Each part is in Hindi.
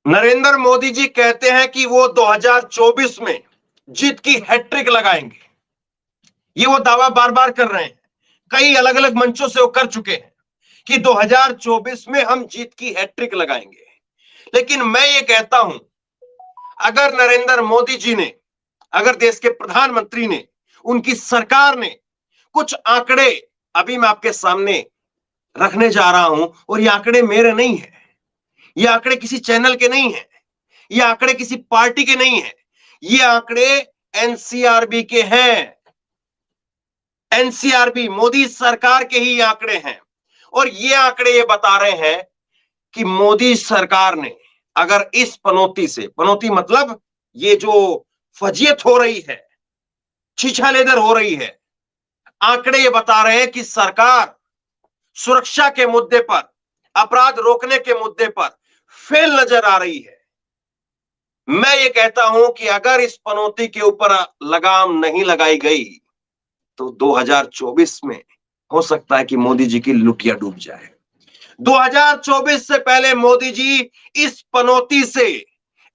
नरेंद्र मोदी जी कहते हैं कि वो 2024 में जीत की हैट्रिक लगाएंगे। ये वो दावा बार बार कर रहे हैं, कई अलग अलग मंचों से वो कर चुके हैं कि 2024 में हम जीत की हैट्रिक लगाएंगे। लेकिन मैं ये कहता हूं, अगर नरेंद्र मोदी जी ने, अगर देश के प्रधानमंत्री ने, उनकी सरकार ने कुछ आंकड़े अभी मैं आपके सामने रखने जा रहा हूं, और ये आंकड़े मेरे नहीं है, ये आंकड़े किसी चैनल के नहीं है, ये आंकड़े किसी पार्टी के नहीं है, ये आंकड़े एनसीआरबी के हैं। एनसीआरबी मोदी सरकार के ही आंकड़े हैं, और ये आंकड़े ये बता रहे हैं कि मोदी सरकार ने अगर इस पनौती से, पनौती मतलब ये जो फजीयत हो रही है, छीछालेदर हो रही है, आंकड़े ये बता रहे हैं कि सरकार सुरक्षा के मुद्दे पर, अपराध रोकने के मुद्दे पर फेल नजर आ रही है। मैं ये कहता हूं कि अगर इस पनौती के ऊपर लगाम नहीं लगाई गई तो 2024 में हो सकता है कि मोदी जी की लुटिया डूब जाए। 2024 से पहले मोदी जी इस पनौती से,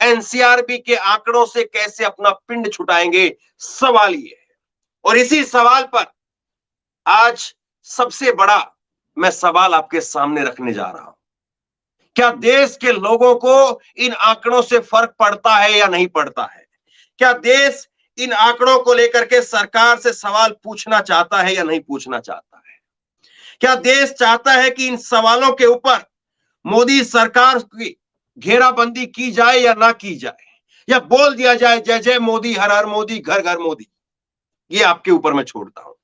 एनसीआरबी के आंकड़ों से कैसे अपना पिंड छुटाएंगे, सवाल ये है। और इसी सवाल पर आज सबसे बड़ा मैं सवाल आपके सामने रखने जा रहा हूं। क्या देश के लोगों को इन आंकड़ों से फर्क पड़ता है या नहीं पड़ता है? क्या देश इन आंकड़ों को लेकर के सरकार से सवाल पूछना चाहता है या नहीं पूछना चाहता है? क्या देश चाहता है कि इन सवालों के ऊपर मोदी सरकार की घेराबंदी की जाए या ना की जाए, या बोल दिया जाए जय जय मोदी, हर हर मोदी, घर घर मोदी? ये आपके ऊपर मैं छोड़ता हूं।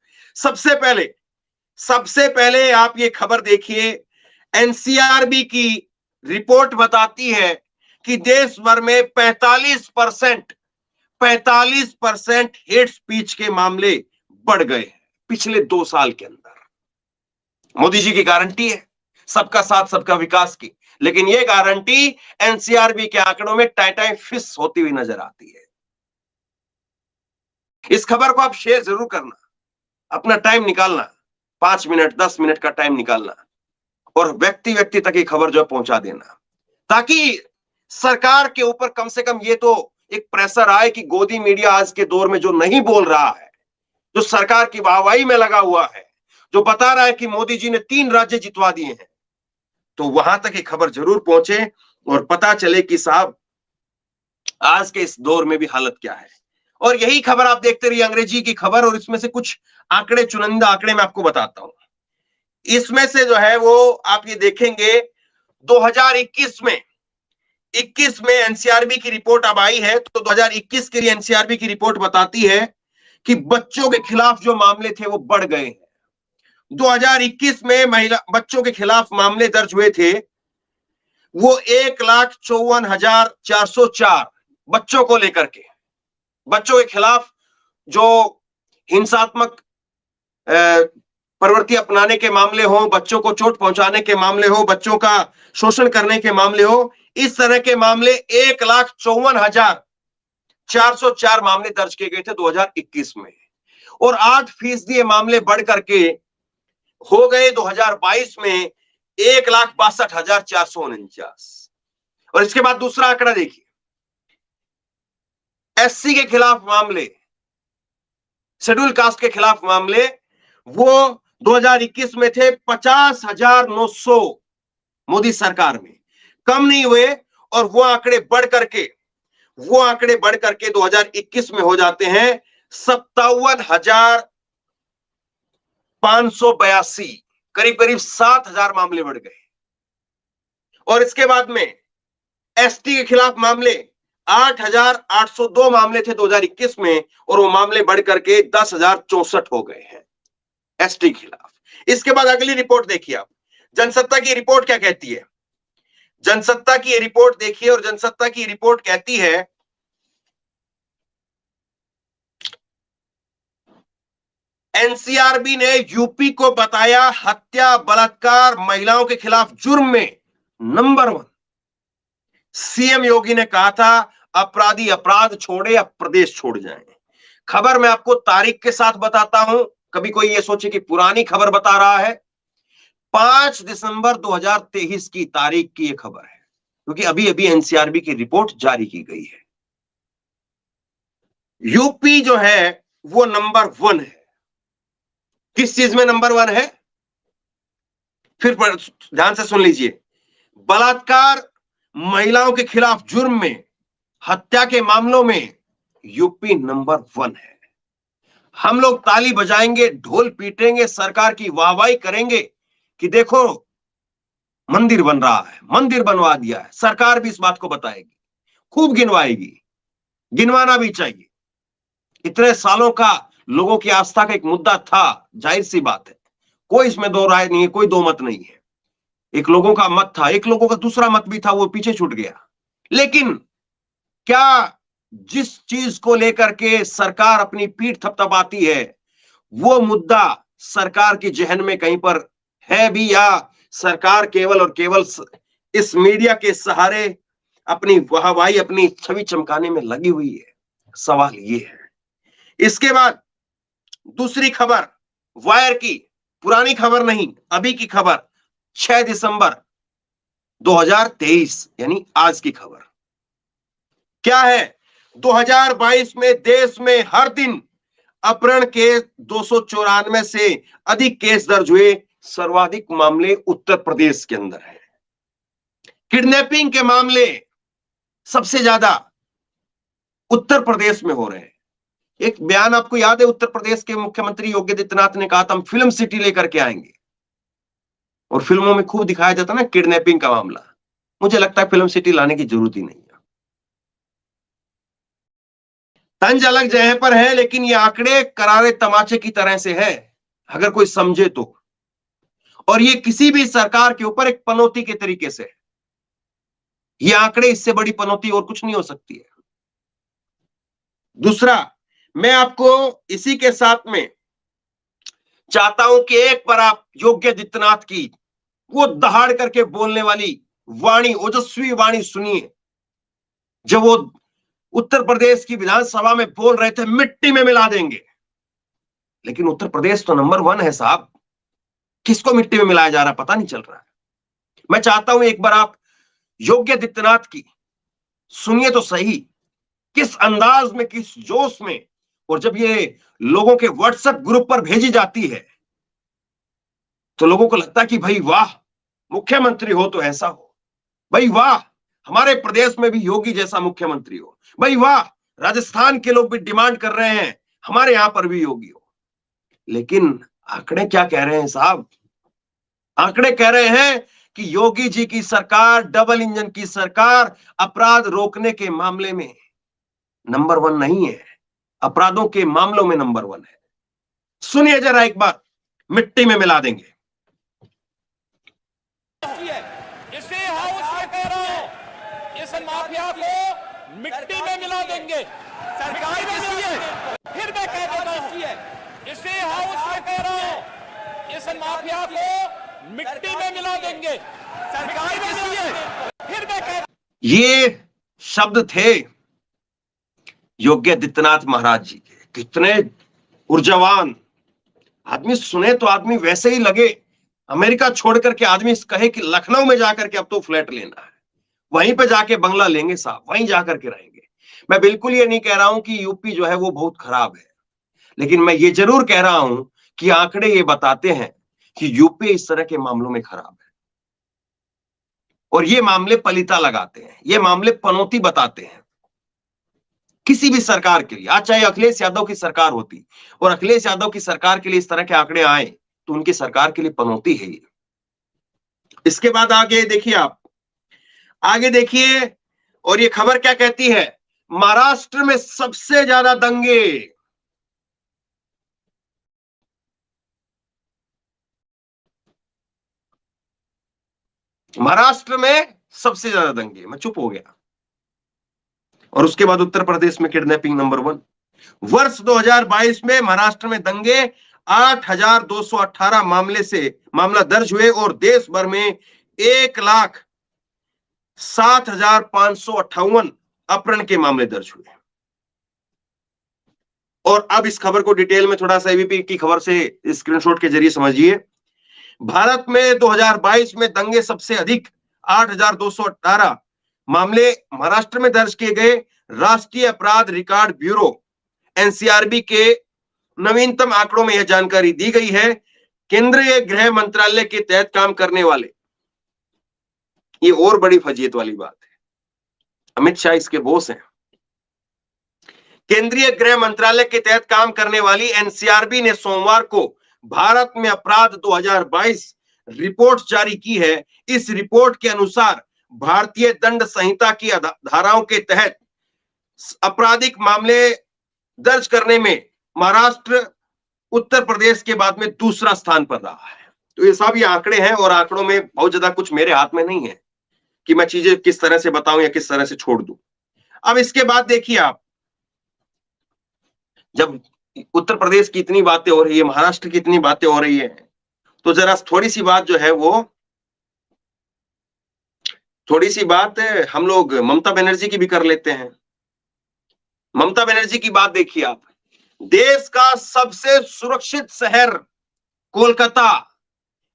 सबसे पहले आप ये खबर देखिए, एनसीआरबी की रिपोर्ट बताती है कि देश भर में 45% हेट स्पीच के मामले बढ़ गए हैं पिछले 2 साल के अंदर। मोदी जी की गारंटी है सबका साथ सबका विकास की, लेकिन यह गारंटी एनसीआरबी के आंकड़ों में टाइटाई फिस होती हुई नजर आती है। इस खबर को आप शेयर जरूर करना, अपना टाइम निकालना, 5 मिनट 10 मिनट का टाइम निकालना, और व्यक्ति व्यक्ति तक ये खबर जो है पहुंचा देना, ताकि सरकार के ऊपर कम से कम ये तो एक प्रेशर आए कि गोदी मीडिया आज के दौर में जो नहीं बोल रहा है, जो सरकार की वाहवाही में लगा हुआ है, जो बता रहा है कि मोदी जी ने 3 राज्य जितवा दिए हैं, तो वहां तक ये खबर जरूर पहुंचे और पता चले कि साहब आज के इस दौर में भी हालत क्या है। और यही खबर आप देखते रहिए, अंग्रेजी की खबर, और इसमें से कुछ आंकड़े, चुनिंदा आंकड़े मैं आपको बताता हूं। इसमें से जो है वो आप ये देखेंगे 2021 में एनसीआरबी की रिपोर्ट अब आई है, तो 2021 के लिए एनसीआरबी की रिपोर्ट बताती है कि बच्चों के खिलाफ जो मामले थे वो बढ़ गए हैं। 2021 में बच्चों के खिलाफ मामले दर्ज हुए थे, वो 1,54,404 बच्चों को लेकर के, बच्चों के खिलाफ जो हिंसात्मक प्रवृत्ति अपनाने के मामले हो, बच्चों को चोट पहुंचाने के मामले हो, बच्चों का शोषण करने के मामले हो, इस तरह के मामले 1,54,404 मामले दर्ज किए गए थे 2021 में, और 8% ये मामले बढ़ करके हो गए 2022 में 1,62,449। और इसके बाद दूसरा आंकड़ा देखिए, एससी के खिलाफ मामले, शेड्यूल कास्ट के खिलाफ मामले, वो 2021 में थे 50,900 मोदी सरकार में, कम नहीं हुए, और वो आंकड़े बढ़ करके 2021 में हो जाते हैं 57,582, करीब करीब 7,000 मामले बढ़ गए। और इसके बाद में एसटी के खिलाफ मामले 8,802 मामले थे 2021 में, और वो मामले बढ़ करके 10,064 हो गए हैं एसटी के खिलाफ। इसके बाद अगली रिपोर्ट देखिए आप, जनसत्ता की रिपोर्ट क्या कहती है। जनसत्ता की रिपोर्ट देखिए, और जनसत्ता की रिपोर्ट कहती है एनसीआरबी ने यूपी को बताया हत्या, बलात्कार, महिलाओं के खिलाफ जुर्म में नंबर 1। सीएम योगी ने कहा था अपराधी अपराध छोड़े या प्रदेश छोड़ जाएं। खबर मैं आपको तारीख के साथ बताता हूं, कभी कोई ये सोचे कि पुरानी खबर बता रहा है। 5 दिसंबर 2023 की तारीख की यह खबर है। क्योंकि अभी अभी एनसीआरबी की रिपोर्ट जारी की गई है। यूपी जो है वो नंबर 1 है। किस चीज में नंबर 1 है? फिर ध्यान से सुन लीजिए। बलात्कार, महिलाओं के खिलाफ जुर्म में, हत्या के मामलों में यूपी नंबर 1 है। हम लोग ताली बजाएंगे, ढोल पीटेंगे, सरकार की वाहवाही करेंगे कि देखो मंदिर बन रहा है, मंदिर बनवा दिया है। सरकार भी इस बात को बताएगी, खूब गिनवाएगी, गिनवाना भी चाहिए। इतने सालों का लोगों की आस्था का एक मुद्दा था, जाहिर सी बात है, कोई इसमें दो राय नहीं है, कोई दो मत नहीं है। एक लोगों का मत था, एक लोगों का दूसरा मत भी था, वो पीछे छूट गया। लेकिन क्या जिस चीज को लेकर के सरकार अपनी पीठ थपथपाती है, वो मुद्दा सरकार की जहन में कहीं पर है भी, या सरकार केवल और केवल इस मीडिया के सहारे अपनी वाहवाही, अपनी छवि चमकाने में लगी हुई है? सवाल ये है। इसके बाद दूसरी खबर वायर की, पुरानी खबर नहीं, अभी की खबर, 6 दिसंबर 2023 यानी आज की खबर। क्या है? 2022 में देश में हर दिन अपहरण के 294 से अधिक केस दर्ज हुए। सर्वाधिक मामले उत्तर प्रदेश के अंदर है। किडनैपिंग के मामले सबसे ज्यादा उत्तर प्रदेश में हो रहे हैं। एक बयान आपको याद है, उत्तर प्रदेश के मुख्यमंत्री योगी आदित्यनाथ ने कहा था हम फिल्म सिटी लेकर के आएंगे, और फिल्मों में खूब दिखाया जाता ना किडनैपिंग का मामला। मुझे लगता है फिल्म सिटी लाने की जरूरत ही नहीं है। तंज अलग जगह पर है, लेकिन ये आंकड़े करारे तमाचे की तरह से है अगर कोई समझे तो। और ये किसी भी सरकार के ऊपर एक पनौती के तरीके से है। ये आंकड़े, इससे बड़ी पनौती और कुछ नहीं हो सकती है। दूसरा, मैं आपको इसी के साथ में चाहता हूं कि एक बार आप योगी आदित्यनाथ की वो दहाड़ करके बोलने वाली वाणी, ओजस्वी वाणी सुनिए, जब वो उत्तर प्रदेश की विधानसभा में बोल रहे थे मिट्टी में मिला देंगे। लेकिन उत्तर प्रदेश तो नंबर 1 है साहब, किसको मिट्टी में मिलाया जा रहा है पता नहीं चल रहा है। मैं चाहता हूं एक बार आप योगी आदित्यनाथ की सुनिए तो सही, किस अंदाज में, किस जोश में, और जब ये लोगों के व्हाट्सएप ग्रुप पर भेजी जाती है तो लोगों को लगता है कि भाई वाह, मुख्यमंत्री हो तो ऐसा हो, भाई वाह हमारे प्रदेश में भी योगी जैसा मुख्यमंत्री हो, भाई वाह राजस्थान के लोग भी डिमांड कर रहे हैं हमारे यहां पर भी योगी हो। लेकिन आंकड़े क्या कह रहे हैं साहब? आंकड़े कह रहे हैं कि योगी जी की सरकार, डबल इंजन की सरकार, अपराध रोकने के मामले में नंबर 1 नहीं है, अपराधों के मामलों में नंबर 1 है। सुनिए जरा एक बार, मिट्टी में मिला देंगे। इसे हाउस में कह रहा हूं, इस माफिया को मिट्टी में मिला देंगे। सरकार किसकी है? फिर मैं कह देता हूं, इसे हाउस में कह रहा हूं, इस माफिया को मिट्टी में मिला देंगे। सरकार किसकी है? फिर मैं कह, ये शब्द थे योगी आदित्यनाथ महाराज जी के। कितने ऊर्जावान आदमी, सुने तो आदमी वैसे ही लगे अमेरिका छोड़ करके आदमी कहे कि लखनऊ में जाकर के अब तो फ्लैट लेना है, वहीं पे जाके बंगला लेंगे साहब, वहीं जाकर के रहेंगे। मैं बिल्कुल ये नहीं कह रहा हूं कि यूपी जो है वो बहुत खराब है, लेकिन मैं ये जरूर कह रहा हूं कि आंकड़े ये बताते हैं कि यूपी इस तरह के मामलों में खराब है, और ये मामले पलीता लगाते हैं, ये मामले पनौती बताते हैं किसी भी सरकार के लिए। आज चाहे अखिलेश यादव की सरकार होती और अखिलेश यादव की सरकार के लिए इस तरह के आंकड़े आए तो उनकी सरकार के लिए पनौती है ये। इसके बाद आगे देखिए, आप आगे देखिए, और ये खबर क्या कहती है? महाराष्ट्र में सबसे ज्यादा दंगे। महाराष्ट्र में सबसे ज्यादा दंगे। मैं चुप हो गया। और उसके बाद उत्तर प्रदेश में किडनैपिंग नंबर 1। वर्ष 2022 में महाराष्ट्र में दंगे 8,218 मामला दर्ज हुए, और देश भर में 1,07,558 अपहरण के मामले दर्ज हुए। और अब इस खबर को डिटेल में थोड़ा सा एबीपी की खबर से स्क्रीनशॉट के जरिए समझिए। भारत में 2022 में दंगे सबसे अधिक 8,218, मामले महाराष्ट्र में दर्ज किए गए राष्ट्रीय अपराध रिकॉर्ड ब्यूरो एनसीआरबी के नवीनतम आंकड़ों में यह जानकारी दी गई है। केंद्रीय गृह मंत्रालय के तहत काम करने वाले, ये और बड़ी फजीयत वाली बात है, अमित शाह इसके बॉस हैं। केंद्रीय गृह मंत्रालय के तहत काम करने वाली एनसीआरबी ने सोमवार को भारत में अपराध 2022 रिपोर्ट जारी की है। इस रिपोर्ट के अनुसार भारतीय दंड संहिता की धाराओं के तहत आपराधिक मामले दर्ज करने में महाराष्ट्र उत्तर प्रदेश के बाद में दूसरा स्थान पर रहा है। तो ये सब ये आंकड़े हैं और आंकड़ों में बहुत ज्यादा कुछ मेरे हाथ में नहीं है कि मैं चीजें किस तरह से बताऊं या किस तरह से छोड़ दूं। अब इसके बाद देखिए आप, जब उत्तर प्रदेश की इतनी बातें हो रही है, महाराष्ट्र की इतनी बातें हो रही है, तो जरा थोड़ी सी बात जो है वो थोड़ी सी बात हम लोग ममता बनर्जी की भी कर लेते हैं। ममता बनर्जी की बात देखिए आप, देश का सबसे सुरक्षित शहर कोलकाता,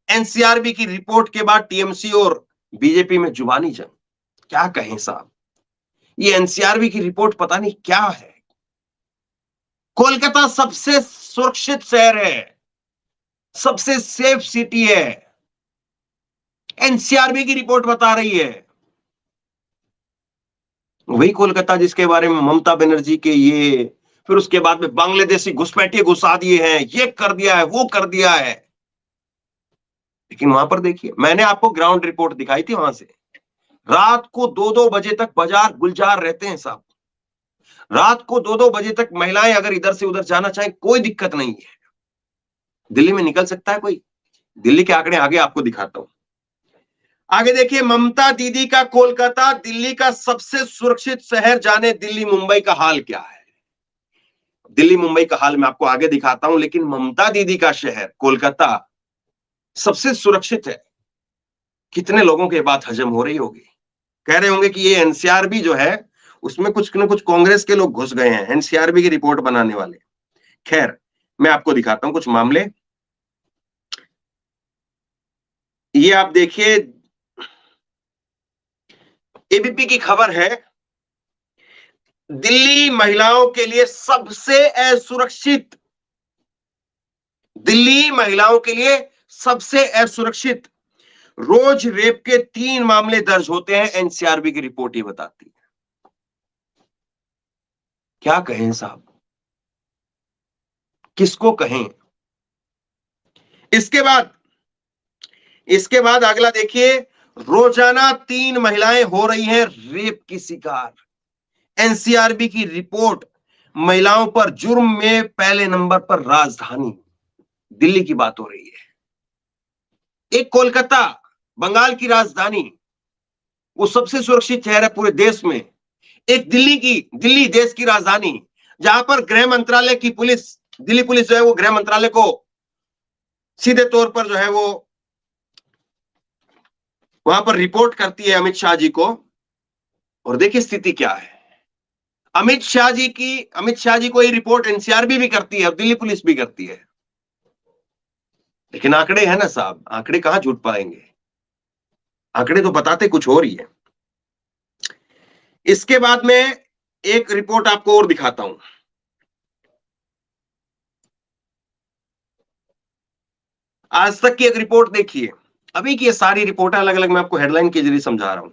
एनसीआरबी की रिपोर्ट के बाद टीएमसी और बीजेपी में जुबानी जंग। क्या कहें साहब, ये एनसीआरबी की रिपोर्ट पता नहीं क्या है। कोलकाता सबसे सुरक्षित शहर है, सबसे सेफ सिटी है, एनसीआरबी की रिपोर्ट बता रही है। वही कोलकाता जिसके बारे में ममता बनर्जी के ये, फिर उसके बाद में बांग्लादेशी घुसपैठिए घुसा दिए हैं, ये कर दिया है, वो कर दिया है। लेकिन वहां पर देखिए, मैंने आपको ग्राउंड रिपोर्ट दिखाई थी, वहां से रात को 2-2 बजे तक बाजार गुलजार रहते हैं साहब। रात को 2-2 बजे तक महिलाएं अगर इधर से उधर जाना चाहे कोई दिक्कत नहीं है। दिल्ली में निकल सकता है कोई? दिल्ली के आंकड़े आगे आपको दिखाता हूं। आगे देखिए, ममता दीदी का कोलकाता दिल्ली का सबसे सुरक्षित शहर, जाने दिल्ली मुंबई का हाल क्या है। दिल्ली मुंबई का हाल मैं आपको आगे दिखाता हूं, लेकिन ममता दीदी का शहर कोलकाता सबसे सुरक्षित है। कितने लोगों के बात हजम हो रही होगी, कह रहे होंगे कि ये एनसीआरबी जो है उसमें कुछ न कुछ कांग्रेस के लोग घुस गए हैं, एनसीआरबी की रिपोर्ट बनाने वाले। खैर, मैं आपको दिखाता हूं कुछ मामले। ये आप देखिए, एबीपी की खबर है, दिल्ली महिलाओं के लिए सबसे असुरक्षित, दिल्ली महिलाओं के लिए सबसे असुरक्षित, रोज रेप के 3 मामले दर्ज होते हैं, एनसीआरबी की रिपोर्ट ये बताती है। क्या कहें साहब, किसको कहें। इसके बाद अगला देखिए, रोजाना 3 महिलाएं हो रही हैं रेप की शिकार। एनसीआरबी की रिपोर्ट, महिलाओं पर जुर्म में पहले नंबर पर राजधानी दिल्ली की बात हो रही है। एक कोलकाता, बंगाल की राजधानी, वो सबसे सुरक्षित शहर है पूरे देश में। एक दिल्ली देश की राजधानी, जहां पर गृह मंत्रालय की पुलिस, दिल्ली पुलिस जो है वो गृह मंत्रालय को सीधे तौर पर जो है वो वहां पर रिपोर्ट करती है अमित शाह जी को। और देखिए स्थिति क्या है, अमित शाह जी को ये रिपोर्ट एनसीआरबी भी करती है और दिल्ली पुलिस भी करती है। लेकिन आंकड़े हैं ना साहब, आंकड़े कहां झूठ पाएंगे, आंकड़े तो बताते कुछ और ही है। इसके बाद में एक रिपोर्ट आपको और दिखाता हूं। आज तक की एक रिपोर्ट देखिए, अभी की ये सारी रिपोर्टें अलग अलग मैं आपको हेडलाइन के जरिए समझा रहा हूं।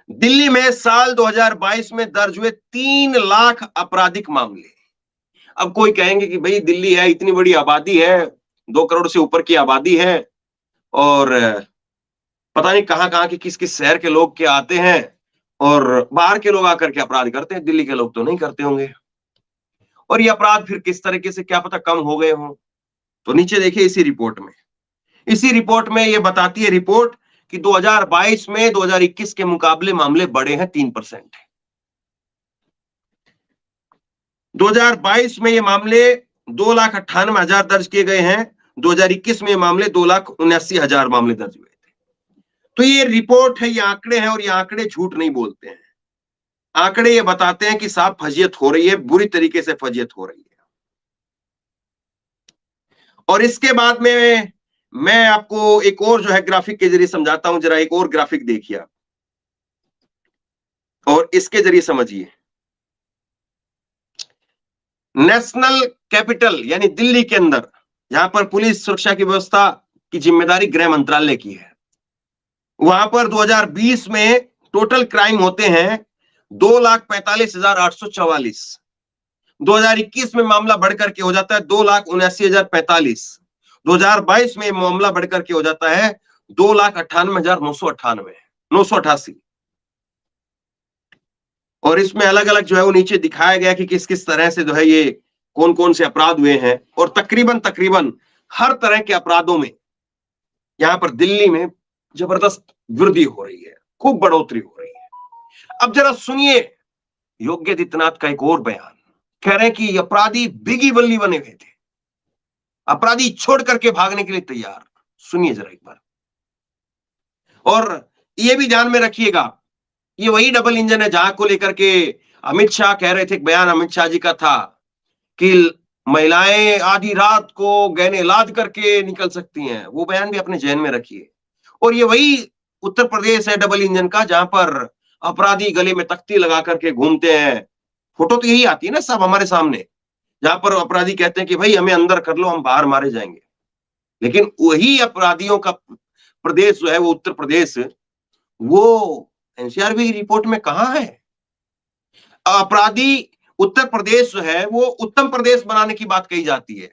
दिल्ली में साल 2022 में दर्ज हुए 3 लाख आपराधिक मामले। अब कोई कहेंगे कि भाई दिल्ली है, इतनी बड़ी आबादी है, 2 करोड़ से ऊपर की आबादी है, और पता नहीं कहां कहां के किस किस शहर के लोग के आते हैं और बाहर के लोग आकर के अपराध करते हैं, दिल्ली के लोग तो नहीं करते होंगे। और ये अपराध फिर किस तरीके से क्या पता कम हो गए हों। तो नीचे देखिए, इसी रिपोर्ट में ये बताती है रिपोर्ट कि 2022 में 2021 के मुकाबले मामले बढ़े हैं 3%। 2022 में ये मामले 2,98,000 दर्ज किए गए हैं, 2021 में ये मामले 2,79,000 मामले दर्ज हुए थे। तो ये रिपोर्ट है, ये आंकड़े हैं, और ये आंकड़े झूठ नहीं बोलते हैं। आंकड़े ये बताते हैं कि साहब फजीयत हो रही है, बुरी तरीके से फजीयत हो रही है। और इसके बाद में मैं आपको एक और जो है ग्राफिक के जरिए समझाता हूं। जरा एक और ग्राफिक देखिए आप। और इसके जरिए समझिए, नेशनल कैपिटल यानी दिल्ली के अंदर जहां पर पुलिस सुरक्षा की व्यवस्था की जिम्मेदारी गृह मंत्रालय की है, वहां पर 2020 में टोटल क्राइम होते हैं 2,45,844। 2021 में मामला बढ़कर के हो जाता है 2,79,045। 2022 में मामला बढ़कर के हो जाता है 2,98,988। और इसमें अलग अलग जो है वो नीचे दिखाया गया कि किस किस तरह से जो है ये कौन कौन से अपराध हुए हैं, और तकरीबन हर तरह के अपराधों में यहां पर दिल्ली में जबरदस्त वृद्धि हो रही है, खूब बढ़ोतरी हो रही है। अब जरा सुनिए योगी आदित्यनाथ का एक और बयान। कह रहे हैं कि अपराधी बिगी बल्ली बने हुए थे, अपराधी छोड़ करके भागने के लिए तैयार। सुनिए जरा एक बार। और ये भी ध्यान में रखिएगा, ये वही डबल इंजन है जहां को लेकर के अमित शाह कह रहे थे, एक बयान अमित शाह जी का था कि महिलाएं आधी रात को गहने लाद करके निकल सकती हैं। वो बयान भी अपने जहन में रखिए। और ये वही उत्तर प्रदेश है डबल इंजन का, जहां पर अपराधी गले में तख्ती लगा करके घूमते हैं। फोटो तो यही आती है ना सब हमारे सामने, जहां पर अपराधी कहते हैं कि भाई हमें अंदर कर लो, हम बाहर मारे जाएंगे। लेकिन वही अपराधियों का प्रदेश जो है वो उत्तर प्रदेश, वो एनसीआर रिपोर्ट में कहां है? अपराधी उत्तर प्रदेश जो है वो उत्तम प्रदेश बनाने की बात कही जाती है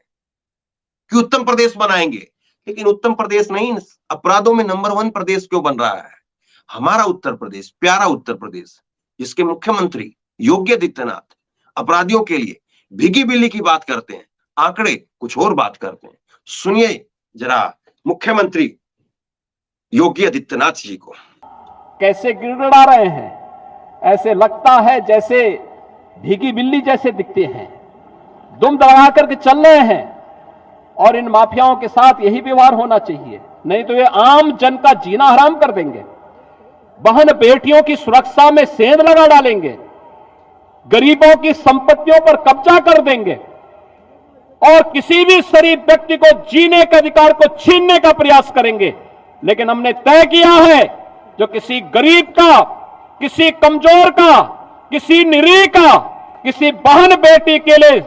कि उत्तम प्रदेश बनाएंगे, लेकिन उत्तम प्रदेश नहीं, अपराधों में नंबर 1 प्रदेश क्यों बन रहा है हमारा उत्तर प्रदेश, प्यारा उत्तर प्रदेश, जिसके मुख्यमंत्री योगी आदित्यनाथ अपराधियों के लिए भीगी बिल्ली की बात करते हैं, आंकड़े कुछ और बात करते हैं। सुनिए जरा मुख्यमंत्री योगी आदित्यनाथ जी को। कैसे गिड़गिड़ा रहे हैं, ऐसे लगता है जैसे भीगी बिल्ली जैसे दिखते हैं, दुम दबा करके चल रहे हैं। और इन माफियाओं के साथ यही व्यवहार होना चाहिए, नहीं तो ये आम जन का जीना हराम कर देंगे, बहन बेटियों की सुरक्षा में सेंध लगा डालेंगे, गरीबों की संपत्तियों पर कब्जा कर देंगे और किसी भी शरीफ व्यक्ति को जीने के अधिकार को छीनने का प्रयास करेंगे। लेकिन हमने तय किया है, जो किसी गरीब का, किसी कमजोर का, किसी निरीह का, किसी बहन बेटी के लिए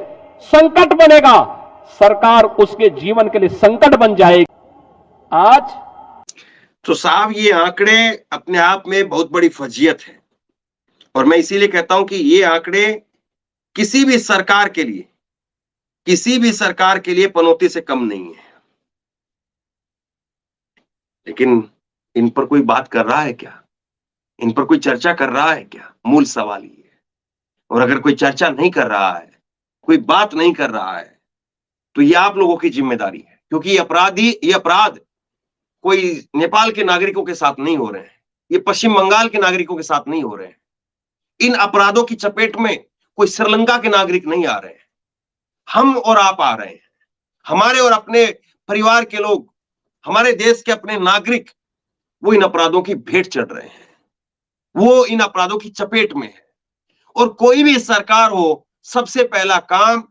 संकट बनेगा, सरकार उसके जीवन के लिए संकट बन जाएगी। आज तो साहब ये आंकड़े अपने आप में बहुत बड़ी फजीयत है, और मैं इसीलिए कहता हूं कि ये आंकड़े किसी भी सरकार के लिए पनौती से कम नहीं है। लेकिन इन पर कोई बात कर रहा है क्या? इन पर कोई चर्चा कर रहा है क्या? मूल सवाल ये है। और अगर कोई चर्चा नहीं कर रहा है, कोई बात नहीं कर रहा है, तो ये आप लोगों की जिम्मेदारी है, क्योंकि ये अपराध कोई नेपाल के नागरिकों के साथ नहीं हो रहे हैं, ये पश्चिम बंगाल के नागरिकों के साथ नहीं हो रहे हैं। इन अपराधों की चपेट में कोई श्रीलंका के नागरिक नहीं आ रहे हैं, हम और आप आ रहे हैं। हमारे और अपने परिवार के लोग, हमारे देश के अपने नागरिक, वो इन अपराधों की भेंट चढ़ रहे हैं, वो इन अपराधों की चपेट में है। और कोई भी सरकार हो, सबसे पहला काम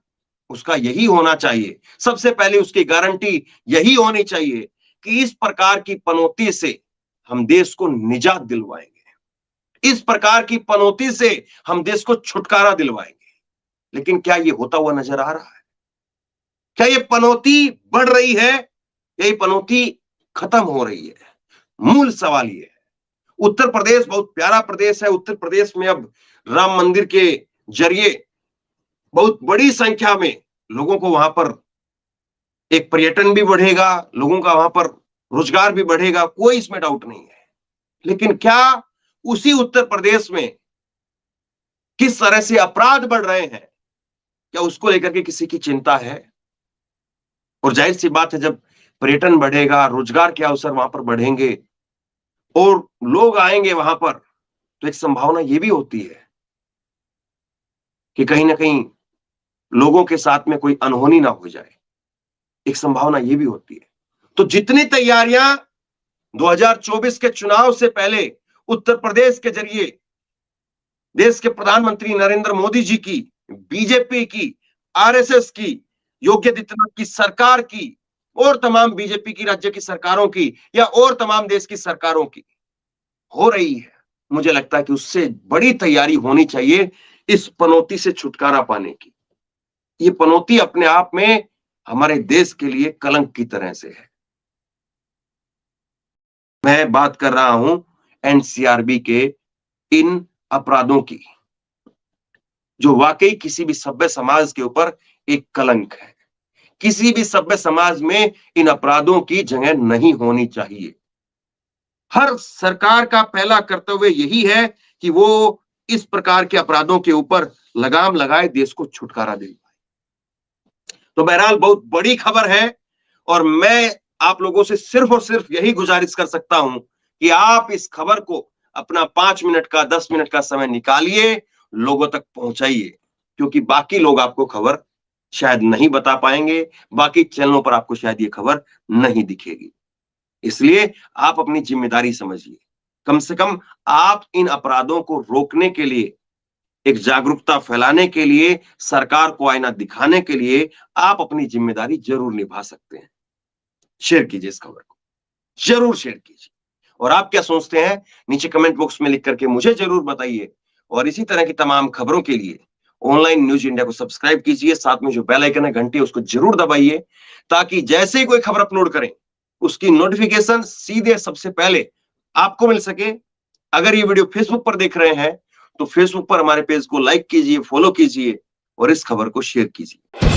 उसका यही होना चाहिए, सबसे पहले उसकी गारंटी यही होनी चाहिए कि इस प्रकार की पनौती से हम देश को निजात दिलवाएंगे, इस प्रकार की पनौती से हम देश को छुटकारा दिलवाएंगे। लेकिन क्या ये होता हुआ नजर आ रहा है? क्या ये पनौती बढ़ रही है या ये पनौती खत्म हो रही है? मूल सवाल ये है। उत्तर प्रदेश बहुत प्यारा प्रदेश है। उत्तर प्रदेश में अब राम मंदिर के जरिए बहुत बड़ी संख्या में लोगों को वहां पर एक पर्यटन भी बढ़ेगा, लोगों का वहां पर रोजगार भी बढ़ेगा, कोई इसमें डाउट नहीं है। लेकिन क्या उसी उत्तर प्रदेश में किस तरह से अपराध बढ़ रहे हैं, क्या उसको लेकर के किसी की चिंता है? और जाहिर सी बात है, जब पर्यटन बढ़ेगा, रोजगार के अवसर वहां पर बढ़ेंगे और लोग आएंगे वहां पर, तो एक संभावना यह भी होती है कि कहीं ना कहीं लोगों के साथ में कोई अनहोनी ना हो जाए, एक संभावना यह भी होती है। तो जितनी तैयारियां 2024 के चुनाव से पहले उत्तर प्रदेश के जरिए देश के प्रधानमंत्री नरेंद्र मोदी जी की, बीजेपी की, आरएसएस की, योगी आदित्यनाथ की सरकार की, और तमाम बीजेपी की राज्य की सरकारों की, या और तमाम देश की सरकारों की हो रही है, मुझे लगता है कि उससे बड़ी तैयारी होनी चाहिए इस पनौती से छुटकारा पाने की। ये पनौती अपने आप में हमारे देश के लिए कलंक की तरह से है। मैं बात कर रहा हूं एनसीआरबी के इन अपराधों की, जो वाकई किसी भी सभ्य समाज के ऊपर एक कलंक है। किसी भी सभ्य समाज में इन अपराधों की जगह नहीं होनी चाहिए। हर सरकार का पहला कर्तव्य यही है कि वो इस प्रकार के अपराधों के ऊपर लगाम लगाए, देश को छुटकारा दे पाए। तो बहरहाल बहुत बड़ी खबर है और मैं आप लोगों से सिर्फ और सिर्फ यही गुजारिश कर सकता हूं कि आप इस खबर को अपना 5 मिनट का 10 मिनट का समय निकालिए, लोगों तक पहुंचाइए, क्योंकि बाकी लोग आपको खबर शायद नहीं बता पाएंगे, बाकी चैनलों पर आपको शायद ये खबर नहीं दिखेगी। इसलिए आप अपनी जिम्मेदारी समझिए। कम से कम आप इन अपराधों को रोकने के लिए, एक जागरूकता फैलाने के लिए, सरकार को आईना दिखाने के लिए आप अपनी जिम्मेदारी जरूर निभा सकते हैं। शेयर कीजिए इस खबर को, जरूर शेयर कीजिए। और आप क्या सोचते हैं नीचे कमेंट बॉक्स में लिख करके मुझे जरूर बताइए। और इसी तरह की तमाम खबरों के लिए ऑनलाइन न्यूज इंडिया को सब्सक्राइब कीजिए, साथ में जो बेल आइकन है घंटी उसको जरूर दबाइए, ताकि जैसे ही कोई खबर अपलोड करें उसकी नोटिफिकेशन सीधे सबसे पहले आपको मिल सके। अगर ये वीडियो फेसबुक पर देख रहे हैं तो फेसबुक पर हमारे पेज को लाइक कीजिए, फॉलो कीजिए और इस खबर को शेयर कीजिए।